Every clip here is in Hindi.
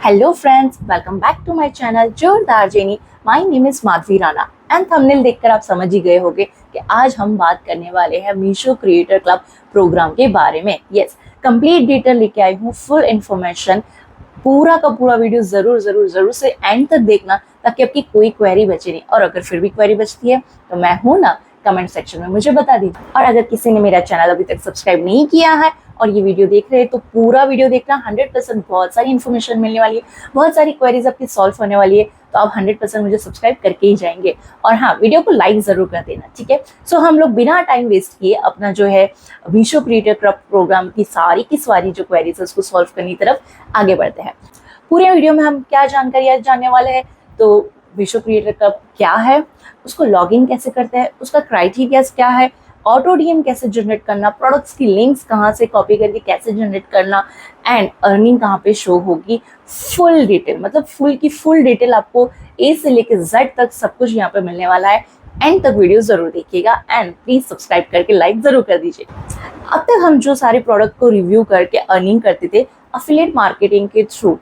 Hello friends, welcome back to my channel जोरदार जेनी। My name is Madhavi Rana and thumbnail देखकर आप समझ ही गए होंगे कि आज हम बात करने वाले हैं मीशो क्रिएटर क्लब प्रोग्राम के बारे में। यस, कंप्लीट डिटेल लेके आई हूँ, फुल इन्फॉर्मेशन। पूरा का पूरा वीडियो जरूर जरूर जरूर से एंड तक देखना ताकि आपकी कोई क्वेरी बचे नहीं। और अगर फिर भी क्वेरी बचती है तो मैं हूं ना, कमेंट सेक्शन में मुझे बता दीजिए। और अगर किसी ने मेरा चैनल अभी तक सब्सक्राइब नहीं किया है और ये वीडियो देख रहे हैं तो पूरा वीडियो देखना। 100% बहुत सारी इन्फॉर्मेशन मिलने वाली है, बहुत सारी क्वेरीज आपकी सॉल्व होने वाली है, तो आप 100% मुझे सब्सक्राइब करके ही जाएंगे। और हाँ, वीडियो को लाइक जरूर कर देना, ठीक है। सो हम लोग बिना टाइम वेस्ट किए अपना जो है मीशो क्रिएटर क्लब प्रोग्राम की सारी जो क्वेरीज है उसको सॉल्व करने की तरफ आगे बढ़ते हैं। पूरे वीडियो में हम क्या जानकारी आज जानने वाले हैं, तो मीशो क्रिएटर क्लब क्या है, उसको लॉगिन कैसे करते हैं, उसका क्राइटेरिया क्या है, ऑटो डीएम कैसे जनरेट करना, प्रोडक्ट्स की लिंक्स कहाँ से कॉपी करके कैसे जनरेट करना, एंड अर्निंग कहाँ पे शो होगी। फुल डिटेल, मतलब फुल डिटेल आपको ए से लेके जेड तक सब कुछ यहाँ पे मिलने वाला है। एंड तक वीडियो जरूर देखिएगा एंड प्लीज सब्सक्राइब करके लाइक जरूर कर दीजिए। अब तक हम जो सारे प्रोडक्ट को रिव्यू करके अर्निंग करते थे अफिलिएट मार्केटिंग के थ्रू,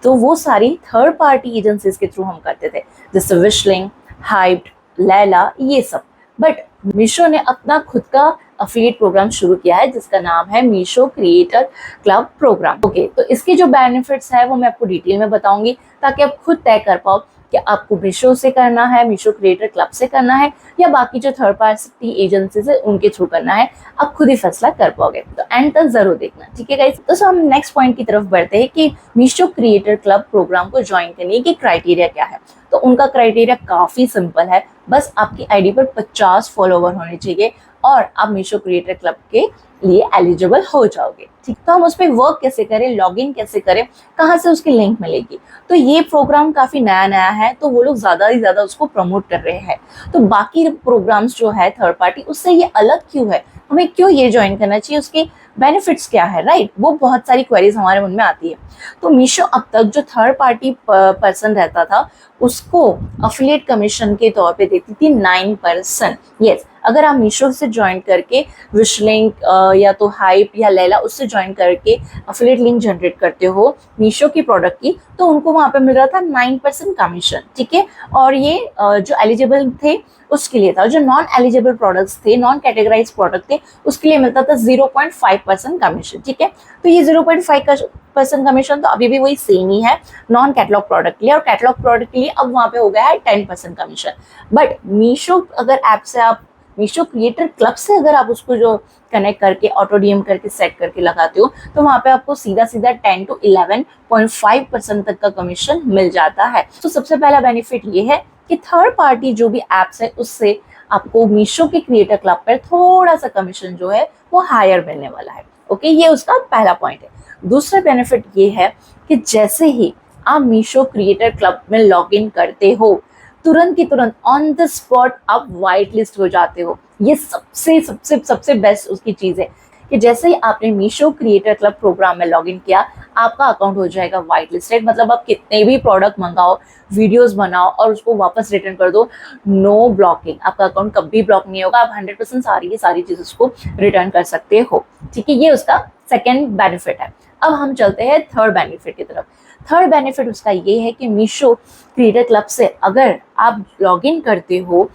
तो वो सारी थर्ड पार्टी एजेंसीज के थ्रू हम करते थे, जैसे विशलिंग, हाइप्ड, लैला, ये सब। बट मीशो ने अपना खुद का अफिलिएट प्रोग्राम शुरू किया है जिसका नाम है Meesho creator club program. Okay, तो इसके जो बेनिफिट्स है वो मैं आपको डिटेल में बताऊंगी ताकि आप खुद तय कर पाओ कि आपको मीशो से करना है, मीशो क्रिएटर क्लब से करना है, या बाकी जो थर्ड पार्टी एजेंसीज है उनके थ्रू करना है। आप खुद ही फैसला कर पाओगे, तो एंड तक जरूर देखना, ठीक है गाइस। तो हम नेक्स्ट पॉइंट की तरफ बढ़ते हैं कि मीशो क्रिएटर क्लब प्रोग्राम को ज्वाइन करने की क्राइटेरिया क्या है। तो उनका क्राइटेरिया काफी सिंपल है, बस आपकी आईडी पर 50 फॉलोवर होने चाहिए और आप मीशो क्रिएटर क्लब के लिए एलिजिबल हो जाओगे, ठीक। तो हम उस पर वर्क कैसे करें, लॉगिन कैसे करें, कहाँ से उसकी लिंक मिलेगी। तो ये प्रोग्राम काफी नया है, तो वो लोग ज्यादा ही ज्यादा उसको प्रमोट कर रहे हैं। तो बाकी प्रोग्राम्स जो है थर्ड पार्टी, उससे ये अलग क्यों है, हमें क्यों ये ज्वाइन करना चाहिए, उसके बेनिफिट्स क्या है, राइट। वो बहुत सारी क्वेरीज हमारे मन में आती है। तो मीशो अब तक जो थर्ड पार्टी पर्सन रहता था उसको अफिलिएट कमीशन के तौर पे देती थी 9%। यस, अगर आप मीशो से ज्वाइन करके विशलिंक या तो हाइप या लैला उससे ज्वाइन करके अफिलिएट लिंक जनरेट करते हो मीशो की प्रोडक्ट की, तो उनको वहां पे मिल रहा था 9% कमीशन, ठीक है। और ये जो एलिजिबल थे उसके लिए था, जो नॉन एलिजिबल प्रोडक्ट्स थे, नॉन कैटेगराइज प्रोडक्ट थे, उसके लिए मिलता था 0.5% कमीशन, ठीक है। तो ये 0.5% कमीशन तो अभी भी वही सेम ही है नॉन कैटलॉग प्रोडक्ट के लिए, और कैटलॉग प्रोडक्ट के लिए अब वहां पे हो गया है 10% कमीशन। बट मीशो अगर ऐप से आप मीशो क्रिएटर क्लब से अगर आप उसको जो कनेक्ट करके ऑटो डीएम करके सेट करके लगाते हो, तो वहां पे आपको सीधा 10 to 11.5% तक का कमीशन मिल जाता है। तो सबसे पहला बेनिफिट ये है कि थर्ड पार्टी जो भी एप्स है उससे आपको मीशो के क्रिएटर क्लब पर थोड़ा सा कमीशन जो है वो हायर मिलने वाला है। ओके, ये उसका पहला पॉइंट है। दूसरा बेनिफिट ये है कि जैसे ही आप मीशो क्रिएटर क्लब में लॉग इन करते हो, तुरंत की तुरंत ऑन द स्पॉट आप व्हाइट लिस्ट हो जाते हो। ये सबसे सबसे सबसे बेस्ट उसकी चीज है कि जैसे ही आपने मीशो क्रिएटर क्लब प्रोग्राम में लॉगिन किया, आपका अकाउंट हो जाएगा व्हाइट लिस्टेड। मतलब आप कितने भी प्रोडक्ट मंगाओ, वीडियोस बनाओ और उसको वापस रिटर्न कर दो, नो ब्लॉकिंग, आपका अकाउंट कभी ब्लॉक नहीं होगा। आप 100% सारी की सारी चीज उसको रिटर्न कर सकते हो, ठीक है। ये उसका सेकेंड बेनिफिट है। अब हम चलते हैं थर्ड बेनिफिट की तरफ। थर्ड बेनिफिट उसका ये है कि मीशो क्रिएटर क्लब से अगर आप लॉगिन करते हो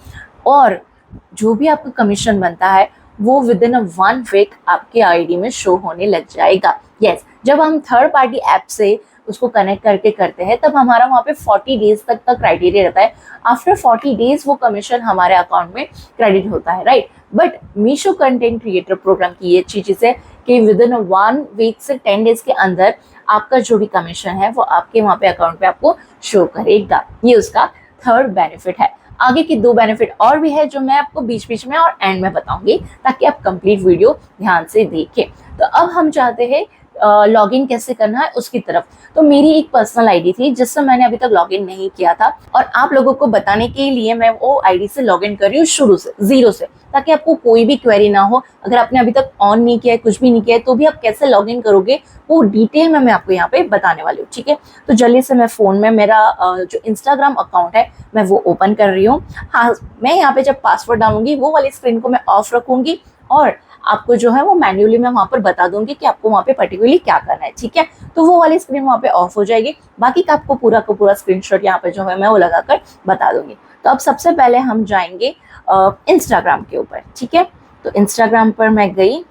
और जो भी आपका कमीशन बनता है वो विद इन 1 वीक आपके आईडी में शो होने लग जाएगा। यस, जब हम थर्ड पार्टी ऐप से उसको कनेक्ट करके करते हैं तब हमारा वहाँ पे 40 डेज तक का क्राइटेरिया रहता है। आफ्टर 40 डेज वो कमीशन हमारे अकाउंट में क्रेडिट होता है, right. But Meesho content creator program की ये अच्छी चीज है कि विद इन 1 वीक से 10 डेज के अंदर आपका जो भी कमीशन है वो आपके वहाँ पे अकाउंट पे आपको शो करेगा। ये उसका थर्ड बेनिफिट है। आगे की 2 बेनिफिट और भी है जो मैं आपको बीच बीच में और एंड में बताऊंगी ताकि आप कंप्लीट वीडियो ध्यान से देखें। तो अब हम चाहते हैं लॉगिन कैसे करना है उसकी तरफ। तो मेरी एक पर्सनल आईडी थी जिससे मैंने अभी तक लॉगिन नहीं किया था, और आप लोगों को बताने के लिए मैं वो आईडी से लॉगिन कर रही हूँ शुरू से, 0 से, ताकि आपको कोई भी क्वेरी ना हो। अगर आपने अभी तक ऑन नहीं किया है, कुछ भी नहीं किया है, तो भी आप कैसे लॉगिन करोगे वो डिटेल में मैं आपको यहाँ पे बताने वाली हूँ, ठीक है। तो जल्दी से मैं फोन में मेरा जो इंस्टाग्राम अकाउंट है मैं वो ओपन कर रही हूँ। हाँ, मैं यहाँ पे जब पासवर्ड डालूंगी वो वाली स्क्रीन को मैं ऑफ रखूंगी और आपको जो है वो मैन्युअली मैं वहाँ पर बता दूंगी कि आपको वहाँ पे पर्टिकुलरली क्या करना है, ठीक है। तो वो वाली स्क्रीन वहाँ पे ऑफ हो जाएगी, बाकी का आपको पूरा का पूरा स्क्रीनशॉट यहाँ पे जो है मैं वो लगाकर बता दूंगी। तो अब सबसे पहले हम जाएंगे इंस्टाग्राम के ऊपर, ठीक है। तो इंस्टाग्राम पर मैं गई,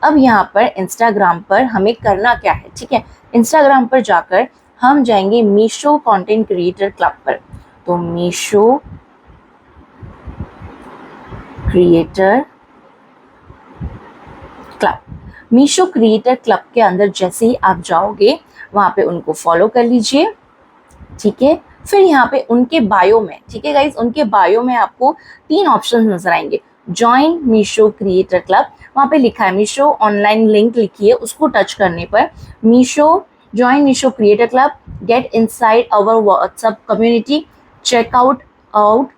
अब यहाँ पर इंस्टाग्राम पर हमें करना क्या है, ठीक है। इंस्टाग्राम पर जाकर हम जाएंगे मीशो कंटेंट क्रिएटर क्लब पर। तो Meesho creator club, Meesho creator club के अंदर जैसे ही आप जाओगे वहां पे उनको फॉलो कर लीजिए, ठीक है। फिर यहाँ पे उनके बायो में, ठीक है गाइज, उनके बायो में आपको 3 ऑप्शन नजर आएंगे। ज्वाइन मीशो क्रिएटर क्लब, वहां पे लिखा है मीशो ऑनलाइन लिंक लिखी है, उसको टच करने पर Meesho join Meesho creator club, get inside our WhatsApp community, check out out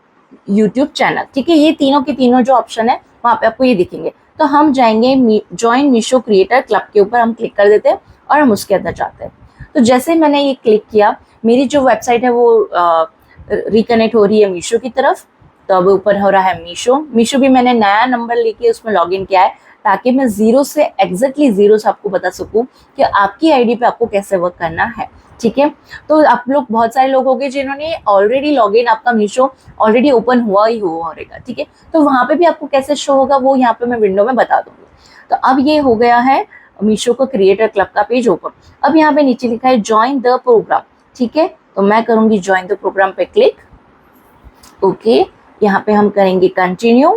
YouTube channel, ठीक है। ये तीनों के तीनों जो ऑप्शन है वहां पे आपको ये दिखेंगे। तो हम जाएंगे ज्वाइन मीशो क्रिएटर क्लब के ऊपर, हम क्लिक कर देते हैं और हम उसके अंदर जाते हैं। तो जैसे मैंने ये क्लिक किया, मेरी जो वेबसाइट है वो रिकनेक्ट हो रही है मीशो की तरफ। तो अब ऊपर हो रहा है मीशो भी मैंने नया नंबर लेके उसमें लॉगिन किया है, ताकि मैं जीरो से एग्जैक्टली जीरो से आपको बता सकूं कि आपकी आईडी पे आपको कैसे वर्क करना है, ठीक है। तो आप लोग बहुत सारे लोग होंगे जिन्होंने ऑलरेडी लॉगिन, आपका मीशो ऑलरेडी ओपन हुआ ही हुआ रहेगा, ठीक है। तो वहां पे भी आपको कैसे शो होगा वो यहाँ पे मैं विंडो में बता दूंगी। तो अब ये हो गया है मीशो का क्रिएटर क्लब का पेज ओपन। अब यहाँ पे नीचे लिखा है ज्वाइन द प्रोग्राम, ठीक है। तो मैं करूंगी ज्वाइन द प्रोग्राम पे क्लिक, ओके। यहाँ पे हम करेंगे कंटिन्यू,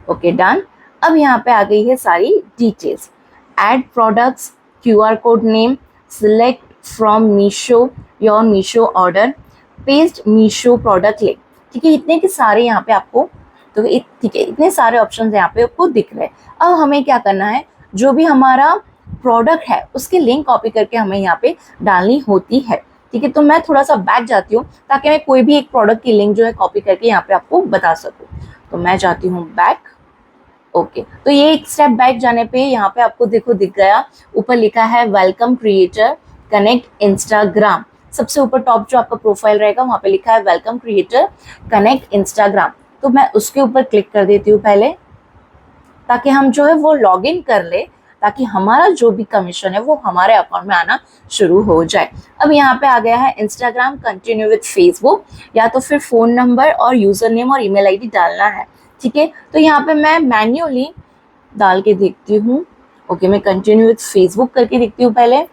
ओके डन। अब यहाँ पे आ गई है सारी details, add products, QR code name, select from Meesho your Meesho order, paste Meesho product link, ठीक है। इतने के सारे यहाँ पे आपको, तो ठीक है, इतने सारे ऑप्शन यहाँ पे आपको दिख रहे हैं। अब हमें क्या करना है, जो भी हमारा प्रोडक्ट है उसकी लिंक कॉपी करके हमें यहाँ पे डालनी होती है, ठीक है। तो मैं थोड़ा सा बैक जाती हूँ ताकि मैं कोई भी एक प्रोडक्ट की लिंक जो है कॉपी करके यहाँ पे आपको बता सकूँ। तो मैं जाती हूँ बैक, ओके। तो ये एक स्टेप बैक जाने पे यहाँ पे आपको देखो दिख गया, ऊपर लिखा है वेलकम क्रिएटर कनेक्ट इंस्टाग्राम। सबसे ऊपर टॉप जो आपका प्रोफाइल रहेगा वहां पे लिखा है वेलकम क्रिएटर कनेक्ट इंस्टाग्राम। तो मैं उसके ऊपर क्लिक कर देती हूँ पहले, ताकि हम जो है वो लॉग इन कर ले, ताकि हमारा जो भी कमीशन है वो हमारे अकाउंट में आना शुरू हो जाए। अब यहाँ पे आ गया है इंस्टाग्राम कंटिन्यू विद फेसबुक, या तो फिर फोन नंबर और यूजर नेम और ईमेल आईडी डालना है, ठीक है। तो यहाँ पे मैं मैन्युअली डाल के देखती हूँ, ओके। मैं कंटिन्यू विद फेसबुक करके देखती हूँ पहले।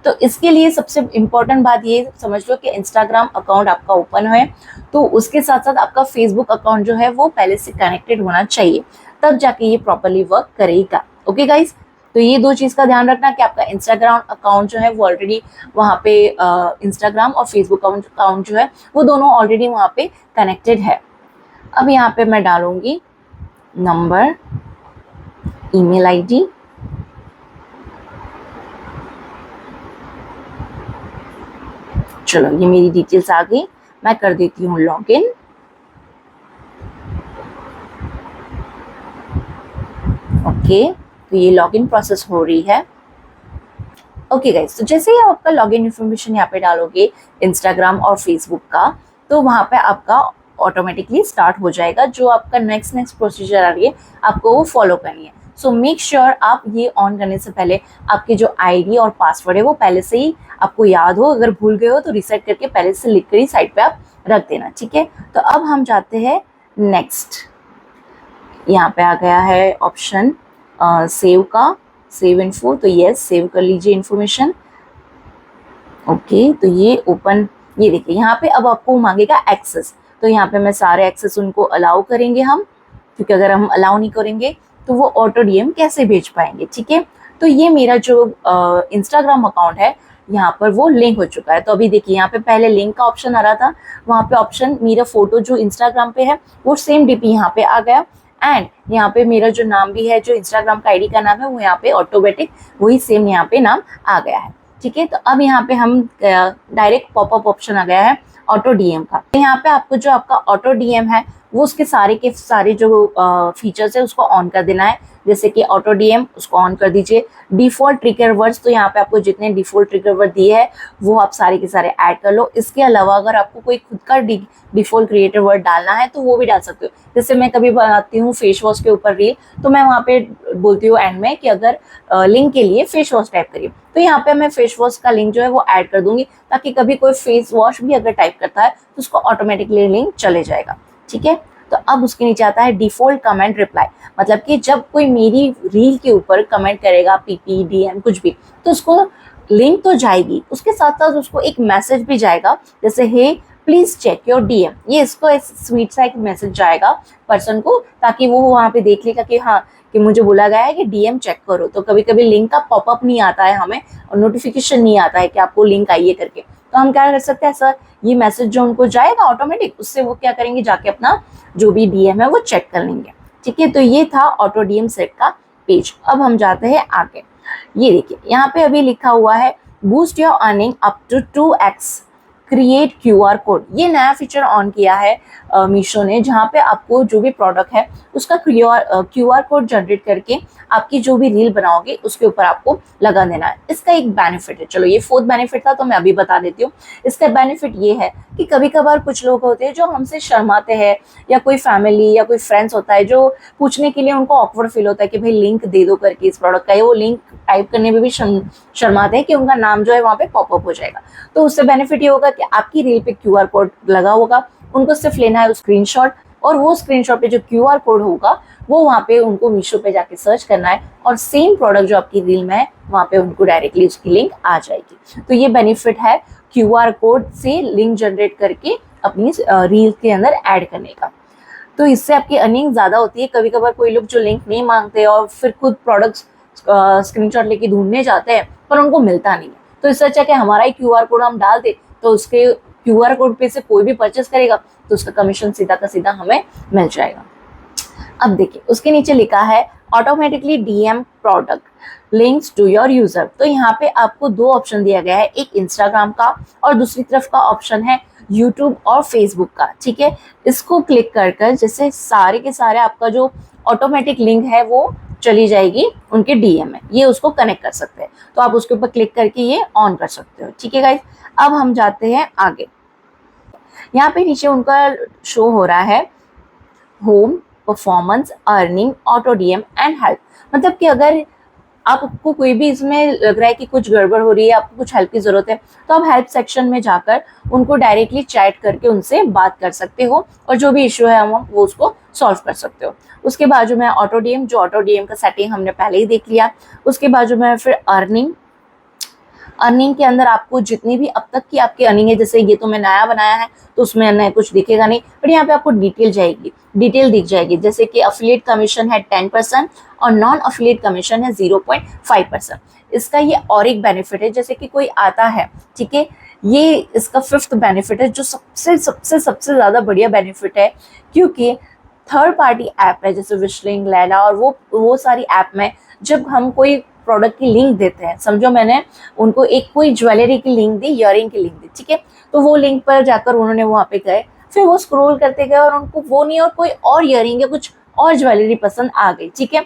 तो इसके लिए सबसे इम्पोर्टेंट बात ये समझ लो कि इंस्टाग्राम अकाउंट आपका ओपन है, तो उसके साथ साथ आपका फेसबुक अकाउंट जो है वो पहले से कनेक्टेड होना चाहिए, तब जाके ये प्रॉपरली वर्क करेगा, ओके गाइज। तो ये 2 चीज़ का ध्यान रखना कि आपका इंस्टाग्राम अकाउंट जो है वो ऑलरेडी वहाँ पे इंस्टाग्राम और फेसबुक अकाउंट जो है वो दोनों ऑलरेडी वहाँ पे कनेक्टेड है। अब यहाँ पे मैं डालूंगी नंबर, ईमेल आईडी, चलो ये मेरी डिटेल्स आ गई, मैं कर देती हूँ लॉगिन, ओके। तो ये लॉगिन प्रोसेस हो रही है, ओके गाइस। तो जैसे ही आप आपका लॉगिन इन्फॉर्मेशन यहाँ पे डालोगे इंस्टाग्राम और फेसबुक का, तो वहाँ पे आपका ऑटोमेटिकली स्टार्ट हो जाएगा। जो आपका नेक्स्ट प्रोसीजर आ रही है आपको वो फॉलो करनी है। सो मेक श्योर आप ये ऑन करने से पहले आपकी जो आईडी और पासवर्ड है वो पहले से ही आपको याद हो, अगर भूल गए हो तो रिसेट करके पहले से लिख कर ही साइड पे आप रख देना, ठीक है। तो अब हम जाते हैं नेक्स्ट, यहाँ पे आ गया है ऑप्शन सेव का, सेव इन्फो। तो यस, सेव कर लीजिए इन्फॉर्मेशन, ओके। तो ये ओपन, ये देखिए यहाँ पे अब आपको मांगेगा एक्सेस। तो यहाँ पे मैं सारे एक्सेस उनको अलाउ करेंगे हम, क्योंकि अगर हम अलाउ नहीं करेंगे तो वो ऑटो डीएम कैसे भेज पाएंगे, ठीक है। तो ये मेरा जो इंस्टाग्राम अकाउंट है यहाँ पर वो लिंक हो चुका है। तो अभी देखिए यहाँ पे पहले लिंक का ऑप्शन आ रहा था, वहाँ पे ऑप्शन मेरा फोटो जो इंस्टाग्राम पे है वो सेम डीपी यहाँ पे आ गया, एंड यहाँ पे मेरा जो नाम भी है, जो इंस्टाग्राम का आईडी का नाम है वो यहाँ पे ऑटोमेटिक वही सेम यहाँ पे नाम आ गया है, ठीक है। तो अब यहाँ पे हम डायरेक्ट पॉपअप ऑप्शन आ गया है ऑटो डीएम का। तो यहाँ पे आपको जो आपका ऑटो डीएम है वो उसके सारे के सारे जो फीचर्स है उसको ऑन कर देना है। जैसे कि ऑटो डीएम उसको ऑन कर दीजिए। डिफॉल्ट ट्रिगर वर्ड्स, तो यहाँ पे आपको जितने डिफॉल्ट ट्रिगर वर्ड दिए हैं वो आप सारे के सारे ऐड कर लो। इसके अलावा अगर आपको कोई खुद का डिफॉल्ट क्रिएटिव वर्ड डालना है तो वो भी डाल सकते हो। जैसे मैं कभी बनाती हूँ फेस वॉश के ऊपर रील, तो मैं वहाँ पे बोलती हूँ एंड में कि अगर लिंक के लिए फेस वॉश टाइप करिए, तो यहाँ पे मैं फेस वॉश का लिंक जो है वो ऐड कर दूंगी, ताकि कभी कोई फेस वॉश भी अगर टाइप करता है तो उसको ऑटोमेटिकली लिंक चले जाएगा। ठीक है, तो अब उसके नीचे आता है डिफॉल्ट कमेंट रिप्लाई, मतलब कि जब कोई मेरी रील के ऊपर कमेंट करेगा, पीपी डीएम कुछ भी, तो उसको लिंक तो जाएगी, उसके साथ साथ उसको एक मैसेज भी जाएगा, जैसे हे प्लीज चेक योर डीएम। ये इसको एक स्वीट सा एक मैसेज जाएगा पर्सन को, ताकि वो वहाँ पे देख लेगा कि हाँ कि मुझे बोला गया है कि डीएम चेक करो। तो कभी कभी लिंक का पॉपअप नहीं आता है हमें, और नोटिफिकेशन नहीं आता है कि आपको लिंक आई है करके, तो हम क्या कर सकते हैं सर, ये मैसेज जो उनको जाएगा ऑटोमेटिक, उससे वो क्या करेंगे, जाके अपना जो भी डीएम है वो चेक कर लेंगे। ठीक है, तो ये था ऑटो डीएम सेट का पेज। अब हम जाते हैं आगे। ये देखिए यहाँ पे अभी लिखा हुआ है boost your earning up to 2x create QR code. ये नया फीचर ऑन किया है मीशो ने, जहाँ पे आपको जो भी प्रोडक्ट है उसका क्यूआर कोड जनरेट करके आपकी जो भी रील बनाओगे उसके ऊपर आपको लगा देना है। इसका एक बेनिफिट है, चलो ये फोर्थ बेनिफिट था तो मैं अभी बता देती हूँ। इसका बेनिफिट ये है कि कभी कभार कुछ लोग होते हैं जो हमसे शर्माते हैं, या कोई फैमिली या कोई फ्रेंड्स होता है जो पूछने के लिए उनको ऑकवर्ड फील होता है कि भाई लिंक दे दो करके इस प्रोडक्ट का, वो लिंक टाइप करने में भी शर्माते हैं कि उनका नाम जो है वहाँ पे पॉपअप हो जाएगा। तो उससे बेनिफिट ये होगा कि आपकी रील पे क्यूआर कोड लगा होगा, उनको सिर्फ लेना है स्क्रीनशॉट, और वो स्क्रीनशॉट पे जो क्यूआर कोड होगा वो वहाँ पे उनको मीशो पे जाके सर्च करना है, और सेम प्रोडक्ट जो आपकी रील में है वहाँ पे उनको डायरेक्टली उसकी लिंक आ जाएगी। तो ये बेनिफिट है क्यूआर कोड से लिंक जनरेट करके अपनी रील के अंदर ऐड करने का। तो इससे आपकी अर्निंग ज़्यादा होती है। कभी कभार कोई लोग जो लिंक नहीं मांगते और फिर खुद प्रोडक्ट्स स्क्रीनशॉट लेके ढूंढने जाते हैं पर उनको मिलता नहीं है, तो इससे अच्छा कि हमारा ही क्यूआर कोड हम डाल दे, तो उसके क्यूआर कोड पे से कोई भी परचेस करेगा तो उसका कमीशन सीधा का सीधा हमें मिल जाएगा। अब देखिए उसके नीचे लिखा है automatically DM product links to your user. तो यहाँ पे आपको दो ऑप्शन दिया गया है, एक इंस्टाग्राम का और दूसरी तरफ का ऑप्शन है यूट्यूब और फेसबुक का। ठीक है, इसको क्लिक कर कर जैसे सारे के सारे आपका जो ऑटोमेटिक लिंक है वो चली जाएगी उनके डीएम में, ये उसको कनेक्ट कर सकते हैं। तो आप उसके ऊपर क्लिक करके ये ऑन कर सकते हो। ठीक है गाइस, अब हम जाते हैं आगे। यहाँ पे नीचे उनका शो हो रहा है home, performance, earning, auto DM and help. मतलब कि अगर आपको कोई भी इसमें लग रहा है कि कुछ गड़बड़ हो रही है, आपको कुछ हेल्प की जरूरत है, तो आप हेल्प सेक्शन में जाकर उनको डायरेक्टली चैट करके उनसे बात कर सकते हो, और जो भी इश्यू है वो उसको सॉल्व कर सकते हो। उसके बाजू में ऑटो डीएम, जो ऑटो डीएम का सेटिंग हमने पहले ही देख लिया। उसके बाजू में फिर अर्निंग। अर्निंग के अंदर आपको जितनी भी अब तक की आपकी अर्निंग है, जैसे ये तो मैं नया बनाया है तो उसमें नया कुछ दिखेगा नहीं, बट यहाँ पे आपको डिटेल दिख जाएगी। जैसे कि अफिलिएट कमीशन है 10% और नॉन अफिलिएट कमीशन है 0.5%। इसका ये और एक बेनिफिट है, जैसे कि कोई आता है, ठीक है, ये इसका फिफ्थ बेनिफिट है जो सबसे सबसे सबसे ज्यादा बढ़िया बेनिफिट है, क्योंकि थर्ड पार्टी ऐप है जैसे विशलिंग, लैला और वो सारी ऐप में जब हम कोई प्रोडक्ट की लिंक देते हैं, समझो मैंने उनको एक कोई ज्वेलरी की लिंक दी, इयररिंग की लिंक दी, ठीक है, तो वो लिंक पर जाकर उन्होंने वहाँ पे गए, फिर वो स्क्रॉल करते गए और उनको वो नहीं और कोई और इयररिंग या कुछ और ज्वेलरी पसंद आ गई, ठीक है,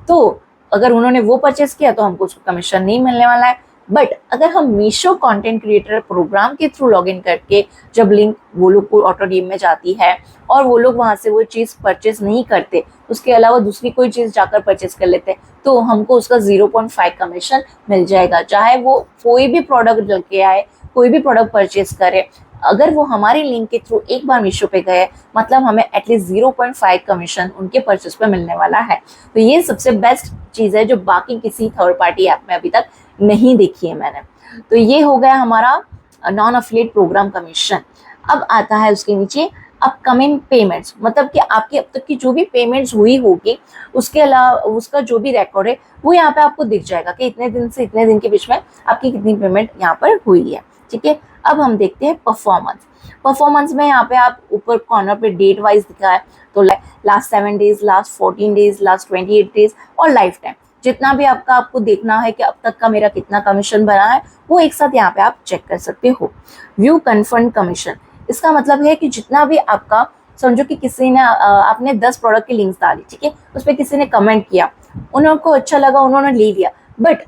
तो अगर उन्होंने वो परचेस किया तो हमको उसको कमीशन नहीं मिलने वाला है। बट अगर हम मीशो कंटेंट क्रिएटर प्रोग्राम के थ्रू लॉगिन करके जब लिंक वो लोग को ऑटो डीएम में जाती है और वो लोग वहां से वो चीज़ परचेस नहीं करते, उसके अलावा दूसरी कोई चीज़ जाकर परचेस कर लेते हैं, तो हमको उसका 0.5 कमीशन मिल जाएगा। चाहे वो कोई भी प्रोडक्ट लेके आए, कोई भी प्रोडक्ट परचेस करे, अगर वो हमारी लिंक के थ्रू एक बार मीशो पे गए, मतलब हमें एटलीस्ट 0.5 कमीशन उनके परचेस पे मिलने वाला है। तो ये सबसे बेस्ट चीज़ है जो बाकी किसी थर्ड पार्टी ऐप में अभी तक नहीं देखी है मैंने। तो ये हो गया हमारा नॉन अफिलिएट प्रोग्राम कमीशन। अब आता है उसके नीचे अपकमिंग पेमेंट्स, मतलब कि आपकी अब तक की जो भी पेमेंट्स हुई होगी उसके अलावा उसका जो भी रिकॉर्ड है वो यहाँ पे आपको दिख जाएगा कि इतने दिन से इतने दिन के बीच में आपकी कितनी पेमेंट यहाँ पर हुई है। ठीक है, अब हम देखते हैं परफॉर्मेंस में यहाँ पे आप ऊपर कॉर्नर पे डेट वाइज दिखा है, तो last 7 days, last 14 days, last 28 days और लाइफ टाइम, जितना भी आपको देखना है कि अब तक का मेरा कितना कमीशन बना है वो एक साथ यहाँ पे आप चेक कर सकते हो। व्यू कन्फर्म कमीशन, इसका मतलब है कि जितना भी आपका, समझो कि किसी ने आपने 10 प्रोडक्ट की लिंक्स डाली, ठीक है, उस पर किसी ने कमेंट किया, उनको अच्छा लगा, उन्होंने ले लिया, बट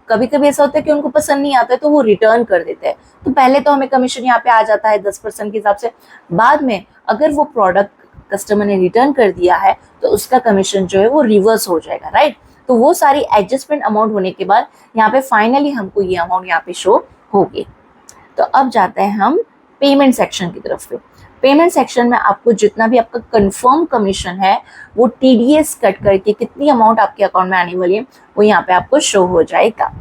कभी कभी ऐसा होता है कि उनको पसंद नहीं आता है तो वो रिटर्न कर देते हैं। तो पहले तो हमें कमीशन यहाँ पे आ जाता है 10% के हिसाब से। बाद में अगर वो प्रोडक्ट कस्टमर ने रिटर्न कर दिया है तो उसका कमीशन जो है वो रिवर्स हो जाएगा, राइट। तो वो सारी एडजस्टमेंट अमाउंट होने के बाद यहाँ पे फाइनली हमको ये अमाउंट यहाँ पे शो होगी। तो अब जाते हैं हम पेमेंट सेक्शन की तरफ पे। पेमेंट सेक्शन में आपको जितना भी आपका कंफर्म कमीशन है वो टीडीएस कट करके कितनी अमाउंट आपके अकाउंट में आने वाली है वो यहाँ पे आपको शो हो जाएगा,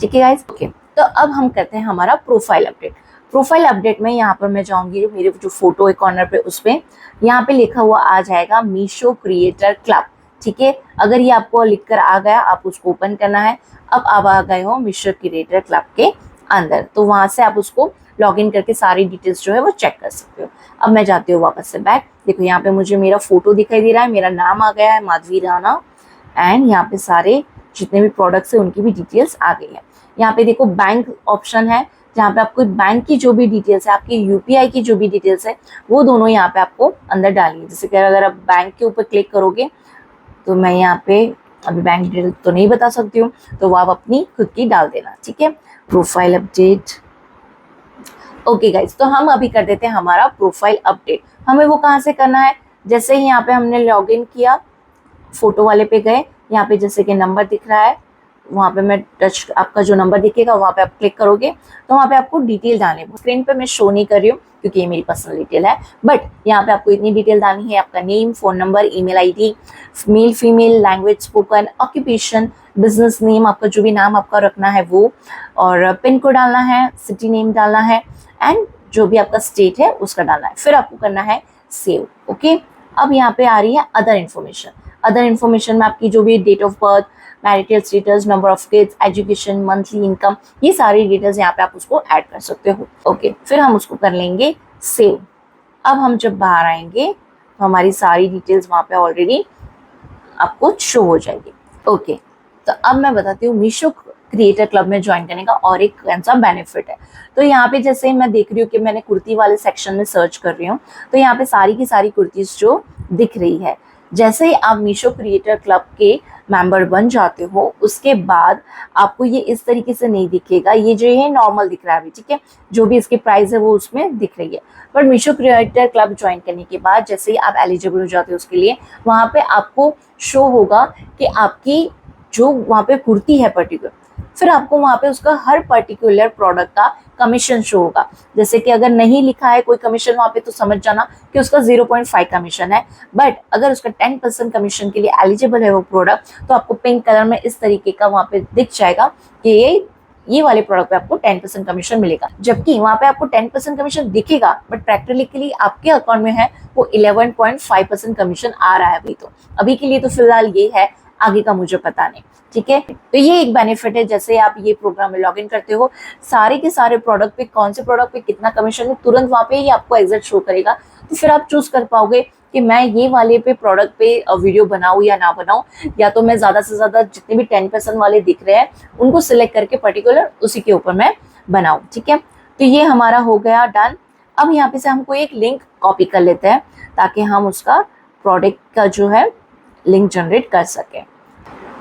ठीक है गाइस। ओके, तो अब हम करते हैं हमारा प्रोफाइल अपडेट। प्रोफाइल अपडेट में यहाँ पर मैं जाऊंगी, मेरे जो फोटो है कॉर्नर पे उस पे यहाँ पे लिखा हुआ आ जाएगा मीशो क्रिएटर क्लब, ठीक है। अगर ये आपको लिख कर आ गया, आप उसको ओपन करना है। अब आप आ गए हो मीशो क्रिएटर क्लब के अंदर, तो वहां से आप उसको लॉग इन करके सारी डिटेल्स जो है वो चेक कर सकते हो। अब मैं जाती हूँ वापस से बैक। देखो यहाँ पे मुझे मेरा फोटो दिखाई दे रहा है, मेरा नाम आ गया है माधवी राणा, एंड यहाँ पे सारे जितने भी प्रोडक्ट्स है उनकी भी डिटेल्स आ गई है। यहाँ पे देखो बैंक ऑप्शन है, जहाँ पे आपको बैंक की जो भी डिटेल्स है, आपकी यूपीआई की जो भी डिटेल्स है वो दोनों यहाँ पे आपको अंदर डालनी है। जैसे कि अगर आप बैंक के ऊपर क्लिक करोगे तो मैं यहाँ पे अभी बैंक डिटेल तो नहीं बता सकती हूँ, तो वो आप अपनी खुद की डाल देना, ठीक है। प्रोफाइल अपडेट, ओके गाइज, तो हम अभी कर देते हैं हमारा प्रोफाइल अपडेट। हमें वो कहाँ से करना है, जैसे ही यहाँ पे हमने लॉग इन किया, फोटो वाले पे गए, यहाँ पे जैसे कि नंबर दिख रहा है, वहाँ पे मैं टच, आपका जो नंबर दिखेगा वहाँ पे आप क्लिक करोगे तो वहाँ पे आपको डिटेल डालनी है। स्क्रीन पे मैं शो नहीं कर रही हूँ क्योंकि ये मेरी पर्सनल डिटेल है, बट यहाँ पे आपको इतनी डिटेल डालनी है, आपका name, phone number, email ID, male female, language spoken, occupation, business name, आपका जो भी नाम आपका रखना है वो, और पिन कोड डालना है, सिटी नेम डालना है, एंड जो भी आपका स्टेट है उसका डालना है। फिर आपको करना है सेव, ओके। अब यहाँ पे आ रही है अदर इन्फॉर्मेशन। अदर इन्फॉर्मेशन में आपकी जो भी date of birth, marital status, number of kids, education, monthly income, ये सारी डिटेल्स यहाँ पे आप उसको ऐड कर सकते हो, ओके। फिर हम उसको कर लेंगे सेव। अब हम जब बाहर आएंगे तो हमारी सारी डिटेल्स वहाँ पे ऑलरेडी आपको शो हो जाएगी, ओके। तो अब मैं बताती हूँ मीशो क्रिएटर क्लब में ज्वाइन करने का और एक कौन सा बेनिफिट है। तो यहाँ पे जैसे मैं देख रही हूँ कि मैंने कुर्ती वाले सेक्शन में सर्च कर रही हूँ, तो यहाँ पे सारी की सारी कुर्तीज जो दिख रही है। जैसे ही आप मीशो क्रिएटर क्लब के मेंबर बन जाते हो उसके बाद आपको ये इस तरीके से नहीं दिखेगा, ये जो है नॉर्मल दिख रहा है अभी, ठीक है, जो भी इसकी प्राइस है वो उसमें दिख रही है। पर मीशो क्रिएटर क्लब ज्वाइन करने के बाद जैसे ही आप एलिजिबल हो जाते हो उसके लिए, वहाँ पे आपको शो होगा कि आपकी जो वहाँ पे कुर्ती है पर्टिकुलर, फिर आपको वहाँ पे उसका हर पर्टिकुलर प्रोडक्ट का कमीशन शो होगा। जैसे कि अगर नहीं लिखा है कोई कमीशन वहाँ पे तो समझ जाना कि उसका 0.5 कमीशन है, बट अगर उसका 10% कमीशन के लिए एलिजिबल है वो प्रोडक्ट तो आपको पिंक कलर में इस तरीके का वहाँ पे दिख जाएगा कि ये वाले प्रोडक्ट पे आपको 10% कमीशन मिलेगा। जबकि वहाँ पे आपको 10% कमीशन दिखेगा बट प्रैक्टिकली आपके अकाउंट में है वो 11.5% कमीशन आ रहा है अभी। तो अभी के लिए तो फिलहाल ये है, आगे का मुझे पता नहीं, ठीक है। तो ये एक बेनिफिट है, जैसे आप ये प्रोग्राम में लॉग इन करते हो सारे के सारे प्रोडक्ट पे कौन से प्रोडक्ट पे कितना कमीशन है तुरंत वहाँ पे ही आपको एग्जैक्ट शो करेगा। तो फिर आप चूज कर पाओगे कि मैं ये वाले पे प्रोडक्ट पे वीडियो बनाऊं या ना बनाऊं, या तो मैं ज्यादा से ज्यादा जितने भी 10% वाले दिख रहे हैं उनको सिलेक्ट करके पर्टिकुलर उसी के ऊपर मैं बनाऊं, ठीक है। तो ये हमारा हो गया डन। अब यहाँ पे से हमको एक लिंक कॉपी कर लेते हैं ताकि हम उसका प्रोडक्ट का जो है लिंक जनरेट कर सके,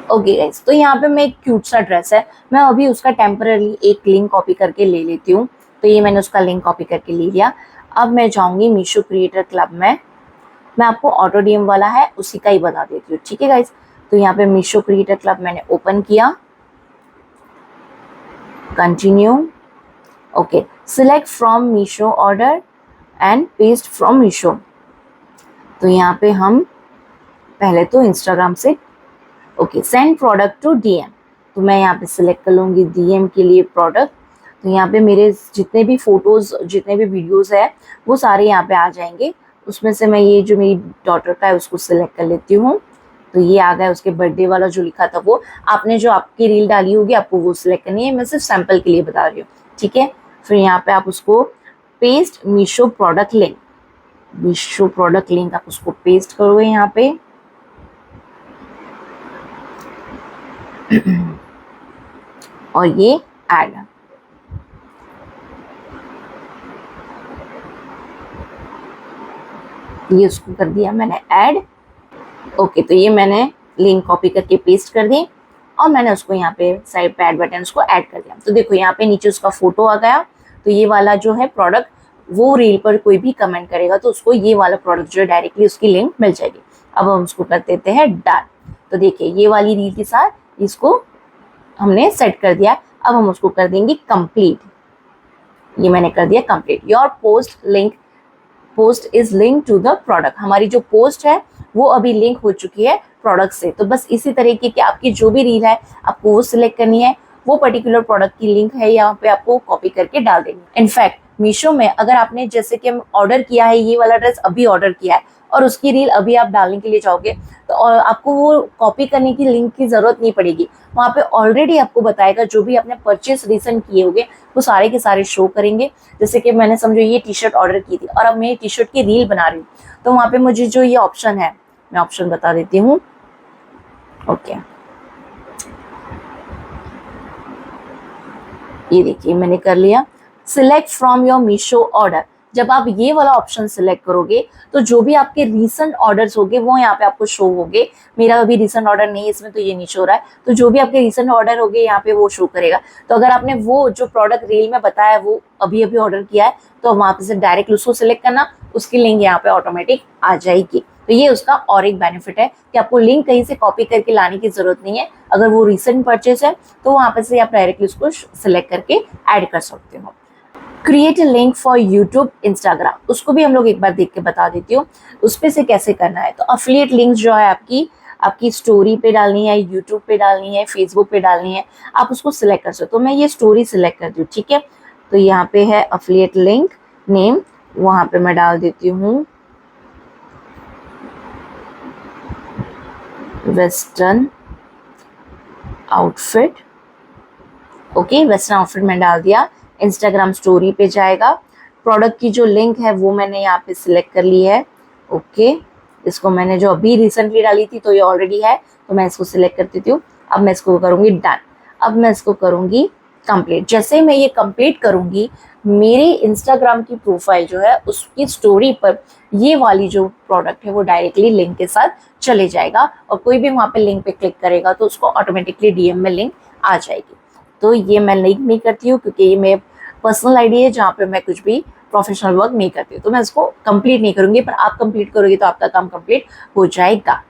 ओके गाइस। तो यहाँ पे मैं एक क्यूट सा ड्रेस है, मैं अभी उसका टेम्पररी एक लिंक कॉपी करके ले लेती हूँ। तो ये मैंने उसका लिंक कॉपी करके ले लिया। अब मैं जाऊंगी मीशो क्रिएटर क्लब में, मैं आपको ऑटो डीएम वाला है उसी का ही बता देती हूँ, ठीक है गाइस। तो यहाँ पे मीशो क्रिएटर क्लब मैंने ओपन किया, continue, okay, select from Meesho order and paste from Meesho. तो यहाँ पे हम पहले तो इंस्टाग्राम से, okay, send product to DM, तो मैं यहाँ पे सिलेक्ट कर लूँगी डीएम के लिए प्रोडक्ट। तो यहाँ पे मेरे जितने भी फोटोज जितने भी वीडियोस है वो सारे यहाँ पे आ जाएंगे। उसमें से मैं ये जो मेरी डॉटर का है उसको सिलेक्ट कर लेती हूँ। तो ये आ गया, उसके बर्थडे वाला जो लिखा था वो, आपने जो आपकी रील डाली होगी आपको वो सिलेक्ट करनी है, मैं सिर्फ सैंपल के लिए बता रही हूँ, ठीक है। फिर यहाँ पे आप उसको paste Meesho product link, Meesho product link आप उसको पेस्ट करोगे यहाँ पे और ये ऐड, ये उसको कर दिया मैंने ऐड। ओके, तो ये मैंने लिंक कॉपी करके पेस्ट कर दी और मैंने उसको यहाँ पे साइड पे ऐड बटन उसको ऐड कर दिया। तो देखो यहाँ पे नीचे उसका फोटो आ गया। तो ये वाला जो है प्रोडक्ट, वो रील पर कोई भी कमेंट करेगा तो उसको ये वाला प्रोडक्ट जो है डायरेक्टली उसकी लिंक मिल जाएगी। अब हम उसको कर देते हैं डन। तो देखिए ये वाली रील के साथ इसको हमने सेट कर दिया। अब हम उसको कर देंगे कंप्लीट। ये मैंने कर दिया complete. Your post is link to the product. हमारी जो पोस्ट है वो अभी लिंक हो चुकी है प्रोडक्ट से। तो बस इसी तरीके की आपकी जो भी रील है आपको वो सिलेक्ट करनी है, वो पर्टिकुलर प्रोडक्ट की लिंक है यहाँ पे आपको कॉपी करके डाल देंगे। इनफैक्ट मीशो में अगर आपने जैसे कि ऑर्डर किया है, ये वाला ड्रेस अभी ऑर्डर किया है और उसकी रील अभी आप डालने के लिए जाओगे तो और आपको वो कॉपी करने की लिंक की जरूरत नहीं पड़ेगी। वहाँ पे ऑलरेडी आपको बताएगा जो भी आपने परचेस रिसेंट किए होंगे वो सारे के सारे शो करेंगे। जैसे कि मैंने समझो ये टी शर्ट ऑर्डर की थी और अब मैं ये टी शर्ट की रील बना रही हूँ, तो वहाँ पे मुझे जो ये ऑप्शन है, मैं ऑप्शन बता देती हूँ। ओके, ये देखिए मैंने कर लिया select from your Meesho order. जब आप ये वाला ऑप्शन सिलेक्ट करोगे तो जो भी आपके रीसेंट ऑर्डर्स होंगे वो यहाँ पे आपको शो होंगे। मेरा अभी रीसेंट ऑर्डर नहीं है इसमें, तो ये नहीं शो रहा है। तो जो भी आपके रीसेंट ऑर्डर होंगे यहाँ पे वो शो करेगा। तो अगर आपने वो जो प्रोडक्ट रील में बताया वो अभी अभी ऑर्डर किया है तो वहाँ पे से डायरेक्ट उसको सिलेक्ट करना, उसकी लिंक यहाँ पे ऑटोमेटिक आ जाएगी। तो ये उसका और एक बेनिफिट है कि आपको लिंक कहीं से कॉपी करके लाने की जरूरत नहीं है। अगर वो रिसेंट परचेस है तो वहाँ पे से आप डायरेक्टली उसको सिलेक्ट करके ऐड कर सकते हो। Create a link for YouTube, Instagram, उसको भी हम लोग एक बार देख के बता देती हूँ उस पे से कैसे करना है। तो अफिलिएट लिंक्स जो है आपकी स्टोरी पे डालनी है, यूट्यूब पे डालनी है, फेसबुक पे डालनी है, आप उसको सिलेक्ट कर सकते हो। तो मैं ये स्टोरी सिलेक्ट करती हूँ, ठीक है। तो यहाँ पे है अफिलिएट लिंक नेम, वहां पे मैं डाल देती हूँ western outfit. Okay, western outfit में डाल दिया। इंस्टाग्राम स्टोरी पे जाएगा। प्रोडक्ट की जो लिंक है वो मैंने यहाँ पे सिलेक्ट कर ली है। ओके, इसको मैंने जो अभी रिसेंटली डाली थी तो ये ऑलरेडी है, तो मैं इसको सिलेक्ट कर देती हूँ। अब मैं इसको करूँगी डन। अब मैं इसको करूँगी कंप्लीट। जैसे मैं ये कंप्लीट करूँगी मेरे इंस्टाग्राम की प्रोफाइल जो है उसकी स्टोरी पर ये वाली जो प्रोडक्ट है वो डायरेक्टली लिंक के साथ चले जाएगा और कोई भी वहाँ पे लिंक पे क्लिक करेगा तो उसको ऑटोमेटिकली डीएम में लिंक आ जाएगी। तो ये मैं लिंक नहीं करती हूँ क्योंकि ये मेरे पर्सनल आईडी है जहाँ पे मैं कुछ भी प्रोफेशनल वर्क नहीं करती हूँ, तो मैं इसको कंप्लीट नहीं करूँगी। पर आप कंप्लीट करोगे तो आपका काम कंप्लीट हो जाएगा।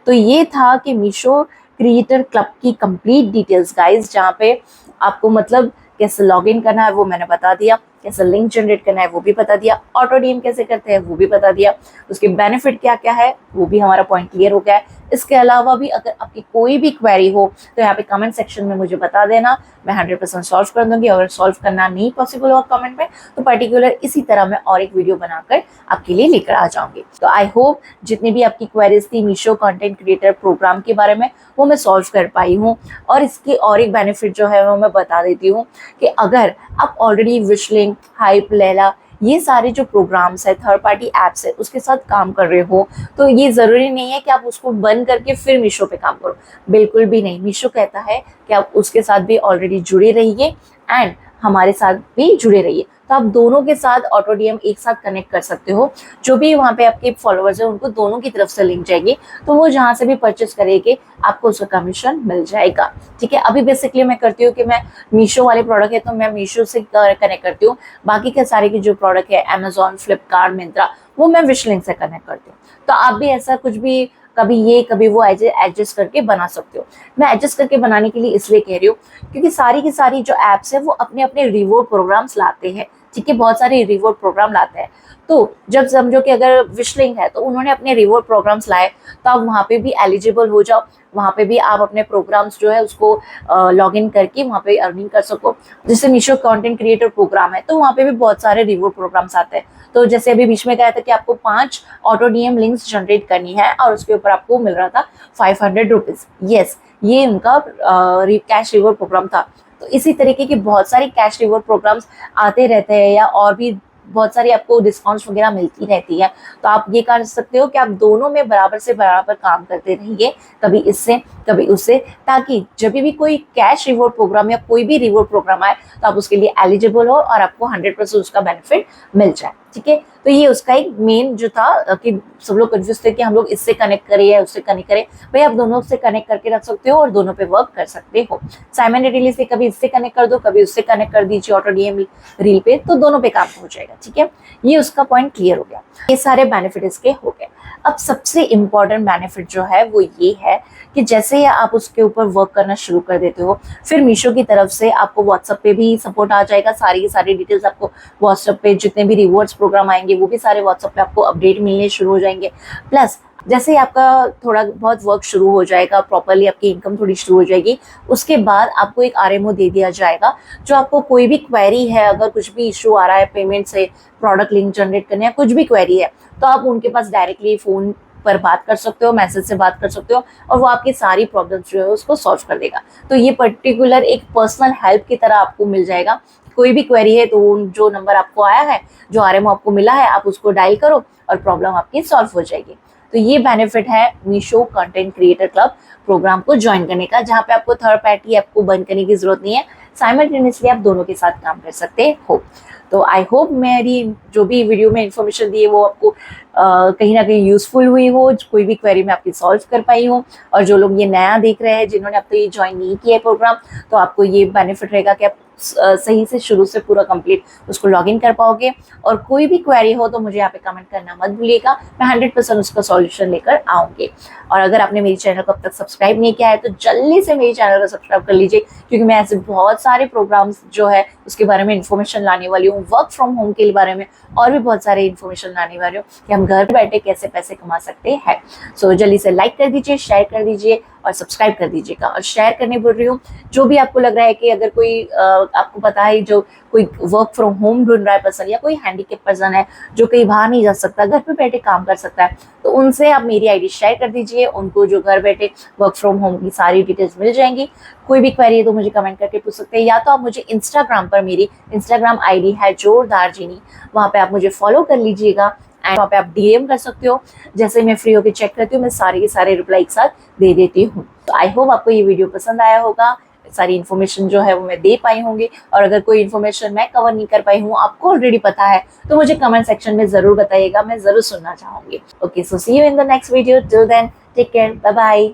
तो ये था कि मीशो क्रिएटर क्लब की कंप्लीट डिटेल्स गाइस, जहाँ पे आपको मतलब कैसे लॉगिन करना है वो मैंने बता दिया, कैसे लिंक जनरेट करना है वो भी बता दिया, ऑटो डीएम कैसे करते हैं वो भी बता दिया, उसके बेनिफिट क्या क्या है वो भी हमारा पॉइंट क्लियर हो गया है। इसके अलावा भी अगर आपकी कोई भी क्वेरी हो तो यहाँ पे कमेंट सेक्शन में मुझे बता देना, मैं 100% सॉल्व कर दूंगी। अगर सॉल्व करना नहीं पॉसिबल हो कमेंट में तो पर्टिकुलर इसी तरह मैं और एक वीडियो बनाकर आपके लिए लेकर आ जाऊंगी। तो आई होप जितनी भी आपकी क्वेरीज थी मीशो कंटेंट क्रिएटर प्रोग्राम के बारे में वो मैं सॉल्व कर पाई हूँ। और इसके और एक बेनिफिट जो है वो मैं बता देती हूँ कि अगर आप ऑलरेडी विशलिंक, हाइप, लेला, ये सारे जो प्रोग्राम्स है, थर्ड पार्टी एप्स है, उसके साथ काम कर रहे हो तो ये ज़रूरी नहीं है कि आप उसको बंद करके फिर मीशो पे काम करो। बिल्कुल भी नहीं। मीशो कहता है कि आप उसके साथ भी ऑलरेडी जुड़े रहिए एंड हमारे साथ भी जुड़े रहिए। तो आप दोनों के साथ ऑटो डीएम एक साथ कनेक्ट कर सकते हो। जो भी वहाँ पे आपके फॉलोअर्स है उनको दोनों की तरफ से लिंक जाएगी, तो वो जहाँ से भी परचेस करेंगे आपको उसका कमीशन मिल जाएगा। ठीक है, अभी बेसिकली मैं करती हूँ कि मैं मीशो वाले प्रोडक्ट है तो मैं मीशो से कनेक्ट करती हूँ। बाकी के सारे की जो प्रोडक्ट है अमेजोन, फ्लिपकार्ट, मिंत्रा, वो मैं विश लिंक से कनेक्ट करती हूँ। तो आप भी ऐसा कुछ भी कभी ये कभी वो एडजस्ट करके बना सकते हो। मैं एडजस्ट करके बनाने के लिए इसलिए कह रही हूँ क्योंकि सारी की सारी जो एप्स है वो अपने अपने रिवॉर्ड प्रोग्राम्स लाते हैं। ठीक है, बहुत सारे रिवॉर्ड प्रोग्राम लाते हैं। तो जब समझो कि अगर विशलिंक है तो उन्होंने अपने रिवॉर्ड प्रोग्राम्स लाए तो आप वहाँ पे भी एलिजिबल हो जाओ, वहाँ पे भी आप अपने प्रोग्राम्स जो है उसको लॉग इन करके वहाँ पे अर्निंग कर सको। जैसे मीशो कंटेंट क्रिएटर प्रोग्राम है तो वहाँ पे भी बहुत सारे रिवॉर्ड प्रोग्राम्स आते हैं। तो जैसे अभी बीच में कहा था कि आपको 5 ऑटो डीएम लिंक्स जनरेट करनी है और उसके ऊपर आपको मिल रहा था 500 रुपीज। यस, ये उनका कैश रिवॉर्ड प्रोग्राम था। तो इसी तरीके के बहुत सारे कैश रिवॉर्ड प्रोग्राम्स आते रहते हैं या और भी बहुत सारी आपको डिस्काउंट्स वगैरह मिलती रहती है। तो आप ये कर सकते हो कि आप दोनों में बराबर से बराबर काम करते रहिए, कभी इससे कभी उससे, ताकि जब भी कोई कैश रिवॉर्ड प्रोग्राम या कोई भी रिवॉर्ड प्रोग्राम आए तो आप उसके लिए एलिजिबल हो और आपको 100% उसका बेनिफिट मिल जाए। ठीक है। तो ये उसका एक मेन जो था कि सब लोग कंफ्यूज थे कि हम लोग इससे कनेक्ट करें या उससे कनेक्ट करें। भाई आप दोनों से कनेक्ट करके रख सकते हो और दोनों पे वर्क कर सकते हो साइमल्टेनियसली से। कभी इससे कनेक्ट कर दो, कभी उससे कनेक्ट कर दीजिए ऑटो डीएम रील पे, तो दोनों पे काम हो जाएगा। ठीक है, ये उसका पॉइंट क्लियर हो गया। ये सारे बेनिफिट इसके हो गए। अब सबसे इंपॉर्टेंट बेनिफिट जो है वो ये है कि जैसे ही आप उसके ऊपर वर्क करना शुरू कर देते हो, फिर मीशो की तरफ से आपको व्हाट्सएप पे भी सपोर्ट आ जाएगा। सारी की सारी डिटेल्स आपको व्हाट्सएप पे, जितने भी रिवॉर्ड्स प्रोग्राम आएंगे वो भी सारे व्हाट्सएप पे आपको अपडेट मिलने शुरू हो जाएंगे। प्लस जैसे ही आपका थोड़ा बहुत वर्क शुरू हो जाएगा, प्रॉपरली आपकी इनकम थोड़ी शुरू हो जाएगी, उसके बाद आपको एक आरएमओ दे दिया जाएगा। जो आपको कोई भी क्वेरी है, अगर कुछ भी इशू आ रहा है पेमेंट से, प्रोडक्ट लिंक जनरेट करने या कुछ भी क्वेरी है, तो आप उनके पास डायरेक्टली फोन पर बात कर सकते हो, मैसेज से बात कर सकते हो, और वो आपकी सारी प्रॉब्लम्स जो है उसको सॉल्व कर देगा। तो ये पर्टिकुलर एक पर्सनल हेल्प की तरह आपको मिल जाएगा। कोई भी क्वेरी है तो जो नंबर आपको आया है, जो आरएमओ आपको मिला है, आप उसको डायल करो और प्रॉब्लम आपकी सॉल्व हो जाएगी। तो ये बेनिफिट है Meesho content creator club program को ज्वाइन करने का, जहाँ पे आपको थर्ड पार्टी ऐप को बंद करने की जरूरत नहीं है। साइमल्टेनियसली आप दोनों के साथ काम कर सकते हो। तो आई होप मेरी जो भी वीडियो में इंफॉर्मेशन दी है वो आपको कहीं ना कहीं यूजफुल हुई हो, कोई भी क्वेरी में आपकी सॉल्व कर पाई हो। और जो लोग ये नया देख रहे हैं, जिन्होंने अब तक ये ज्वाइन नहीं किया है प्रोग्राम, तो आपको ये बेनिफिट रहेगा कि आप सही से शुरू से पूरा कंप्लीट उसको लॉग इन कर पाओगे। और कोई भी क्वेरी हो तो मुझे यहाँ पे कमेंट करना मत भूलिएगा, मैं 100% उसका सॉल्यूशन लेकर आऊंगी। और अगर आपने मेरे चैनल को अब तक सब्सक्राइब नहीं किया है तो जल्दी से मेरे चैनल को सब्सक्राइब कर लीजिए, क्योंकि मैं ऐसे बहुत सारे प्रोग्राम्स जो है उसके बारे में इन्फॉर्मेशन लाने वाली हूँ, वर्क फ्रॉम होम के बारे में और भी बहुत सारे इन्फॉर्मेशन लाने वाली हूँ कि हम घर बैठे कैसे पैसे कमा सकते हैं। सो जल्दी से लाइक कर दीजिए, शेयर कर दीजिए और सब्सक्राइब कर दीजिएगा। और शेयर करने बोल रही हूँ, जो भी आपको लग रहा है कि अगर कोई आपको पता है जो कोई वर्क फ्रॉम होम ढूंढ रहा है पर्सन, या कोई हैंडीकेप पर्सन है जो कहीं बाहर नहीं जा सकता, घर पे बैठे काम कर सकता है, तो उनसे आप मेरी आईडी शेयर कर दीजिए। उनको जो घर बैठे वर्क फ्रॉम होम की सारी डिटेल्स मिल जाएंगी। कोई भी क्वेरी है तो मुझे कमेंट करके पूछ सकते हैं, या तो आप मुझे इंस्टाग्राम पर, मेरी इंस्टाग्राम आईडी है जोरदार जीनी, वहाँ पे आप मुझे फॉलो कर लीजिएगा एंड वहाँ पे आप डीएम कर सकते हो। जैसे मैं फ्री होकर चेक करती हूँ, मैं सारे के सारे रिप्लाई एक साथ दे देती हूँ। तो आई होप आपको ये वीडियो पसंद आया होगा, सारी इन्फॉर्मेशन जो है वो मैं दे पाई होंगी। और अगर कोई इन्फॉर्मेशन मैं कवर नहीं कर पाई हूँ, आपको ऑलरेडी पता है, तो मुझे कमेंट सेक्शन में जरूर बताइएगा, मैं जरूर सुनना चाहूंगी। Okay, so see you in the next video. Till then take care, bye bye.